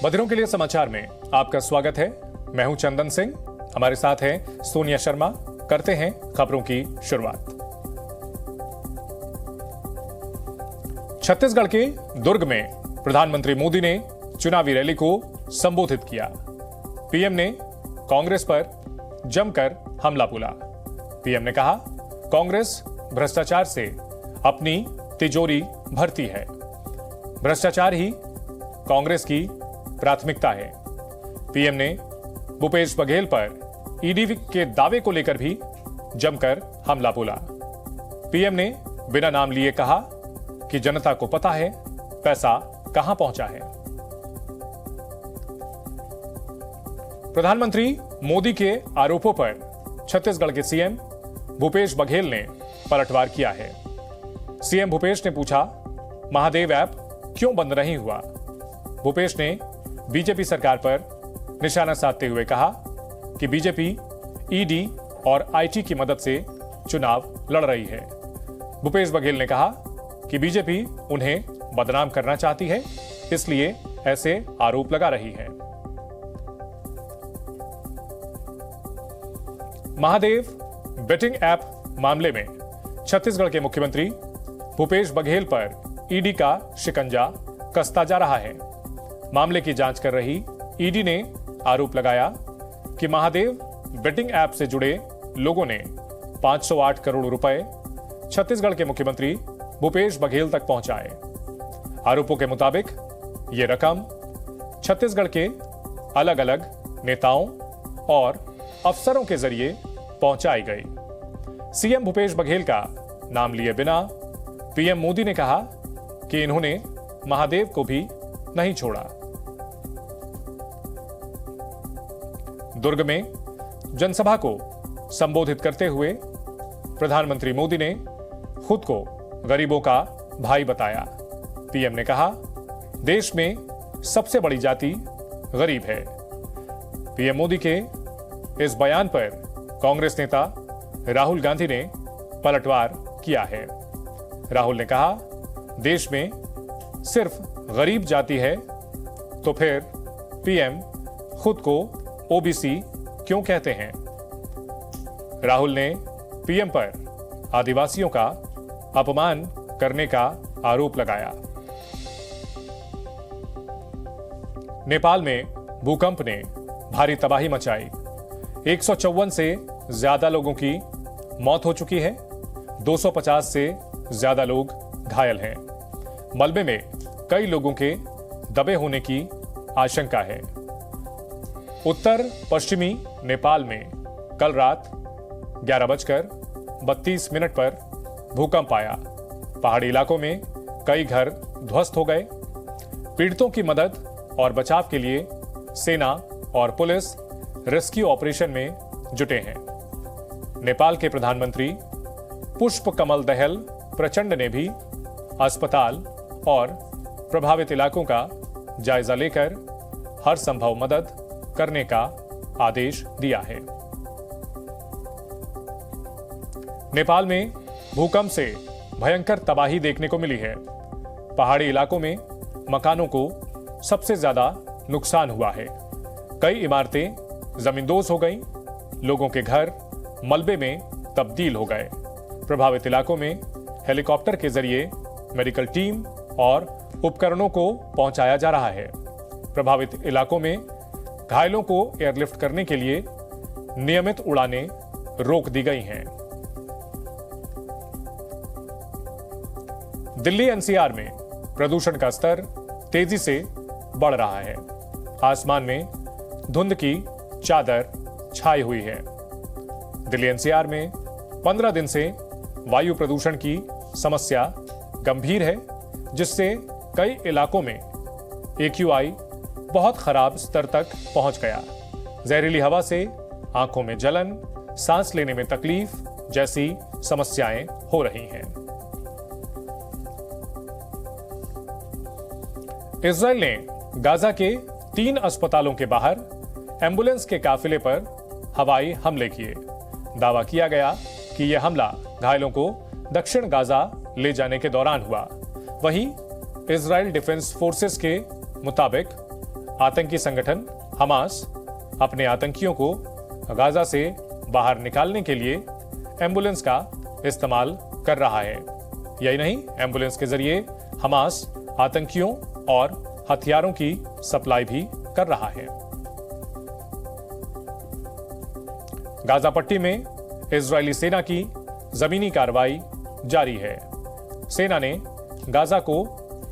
बधिरों के लिए समाचार में आपका स्वागत है। मैं हूं चंदन सिंह, हमारे साथ हैं सोनिया शर्मा। करते हैं खबरों की शुरुआत। छत्तीसगढ़ के दुर्ग में प्रधानमंत्री मोदी ने चुनावी रैली को संबोधित किया। पीएम ने कांग्रेस पर जमकर हमला बोला। पीएम ने कहा, कांग्रेस भ्रष्टाचार से अपनी तिजोरी भरती है। भ्रष्टाचार ही कांग्रेस की प्राथमिकता है। पीएम ने भूपेश बघेल पर ईडी के दावे को लेकर भी जमकर हमला बोला। पीएम ने बिना नाम लिए कहा कि जनता को पता है पैसा कहां पहुंचा है। प्रधानमंत्री मोदी के आरोपों पर छत्तीसगढ़ के सीएम भूपेश बघेल ने पलटवार किया है। सीएम भूपेश ने पूछा, महादेव ऐप क्यों बंद नहीं हुआ? भूपेश ने बीजेपी सरकार पर निशाना साधते हुए कहा कि बीजेपी ईडी और आईटी की मदद से चुनाव लड़ रही है। भूपेश बघेल ने कहा कि बीजेपी उन्हें बदनाम करना चाहती है, इसलिए ऐसे आरोप लगा रही है। महादेव बेटिंग ऐप मामले में छत्तीसगढ़ के मुख्यमंत्री भूपेश बघेल पर ईडी का शिकंजा कसता जा रहा है। मामले की जांच कर रही ईडी ने आरोप लगाया कि महादेव बेटिंग ऐप से जुड़े लोगों ने 508 करोड़ रुपए छत्तीसगढ़ के मुख्यमंत्री भूपेश बघेल तक पहुंचाए। आरोपों के मुताबिक ये रकम छत्तीसगढ़ के अलग अलग नेताओं और अफसरों के जरिए पहुंचाई गई। सीएम भूपेश बघेल का नाम लिए बिना पीएम मोदी ने कहा कि इन्होंने महादेव को भी नहीं छोड़ा। दुर्ग में जनसभा को संबोधित करते हुए प्रधानमंत्री मोदी ने खुद को गरीबों का भाई बताया। पीएम ने कहा, देश में सबसे बड़ी जाति गरीब है। पीएम मोदी के इस बयान पर कांग्रेस नेता राहुल गांधी ने पलटवार किया है। राहुल ने कहा, देश में सिर्फ गरीब जाति है तो फिर पीएम खुद को ओबीसी क्यों कहते हैं? राहुल ने पीएम पर आदिवासियों का अपमान करने का आरोप लगाया। नेपाल में भूकंप ने भारी तबाही मचाई। 154 से ज्यादा लोगों की मौत हो चुकी है। 250 से ज्यादा लोग घायल हैं। मलबे में कई लोगों के दबे होने की आशंका है। उत्तर पश्चिमी नेपाल में कल रात 11:32 पर भूकंप आया। पहाड़ी इलाकों में कई घर ध्वस्त हो गए। पीड़ितों की मदद और बचाव के लिए सेना और पुलिस रेस्क्यू ऑपरेशन में जुटे हैं। नेपाल के प्रधानमंत्री पुष्प कमल दहल प्रचंड ने भी अस्पताल और प्रभावित इलाकों का जायजा लेकर हर संभव मदद करने का आदेश दिया है। नेपाल में भूकंप से भयंकर तबाही देखने को मिली है। पहाड़ी इलाकों में मकानों को सबसे ज्यादा नुकसान हुआ है। कई इमारतें जमींदोज हो गईं। लोगों के घर मलबे में तब्दील हो गए। प्रभावित इलाकों में हेलीकॉप्टर के जरिए मेडिकल टीम और उपकरणों को पहुंचाया जा रहा है। प्रभावित इलाकों में घायलों को एयरलिफ्ट करने के लिए नियमित उड़ानें रोक दी गई हैं। दिल्ली एनसीआर में प्रदूषण का स्तर तेजी से बढ़ रहा है। आसमान में धुंध की चादर छाई हुई है। दिल्ली एनसीआर में 15 दिन से वायु प्रदूषण की समस्या गंभीर है, जिससे कई इलाकों में AQI बहुत खराब स्तर तक पहुंच गया। जहरीली हवा से आंखों में जलन, सांस लेने में तकलीफ जैसी समस्याएं हो रही हैं। इजराइल ने गाजा के 3 अस्पतालों के बाहर एम्बुलेंस के काफिले पर हवाई हमले किए। दावा किया गया कि यह हमला घायलों को दक्षिण गाजा ले जाने के दौरान हुआ। वहीं इजराइल डिफेंस फोर्सेस के मुताबिक आतंकी संगठन हमास अपने आतंकियों को गाजा से बाहर निकालने के लिए एम्बुलेंस का इस्तेमाल कर रहा है। यही नहीं, एम्बुलेंस के जरिए हमास आतंकियों और हथियारों की सप्लाई भी कर रहा है। गाजा पट्टी में इजरायली सेना की जमीनी कार्रवाई जारी है। सेना ने गाजा को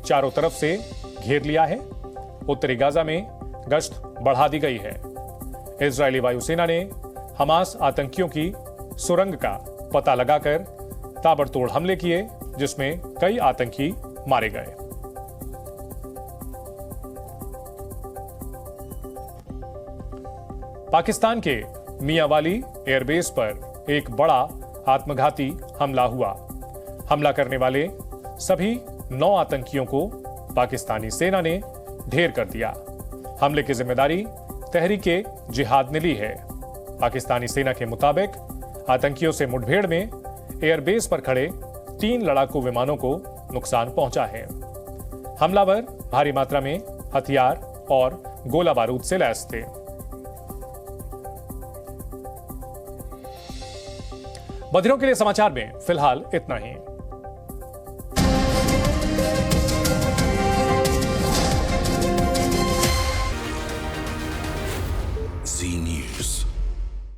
चारों तरफ से घेर लिया है। उत्तरी गाजा में गश्त बढ़ा दी गई है। इजरायली वायुसेना ने हमास आतंकियों की सुरंग का पता लगाकर ताबड़तोड़ हमले किए, जिसमें कई आतंकी मारे गए। पाकिस्तान के मियांवाली एयरबेस पर एक बड़ा आत्मघाती हमला हुआ। हमला करने वाले सभी 9 आतंकियों को पाकिस्तानी सेना ने ढेर कर दिया। हमले की जिम्मेदारी तहरीके जिहाद ने ली है। पाकिस्तानी सेना के मुताबिक आतंकियों से मुठभेड़ में एयरबेस पर खड़े 3 लड़ाकू विमानों को नुकसान पहुंचा है। हमलावर भारी मात्रा में हथियार और गोला बारूद से लैस थे। बधिरों के लिए समाचार में फिलहाल इतना ही।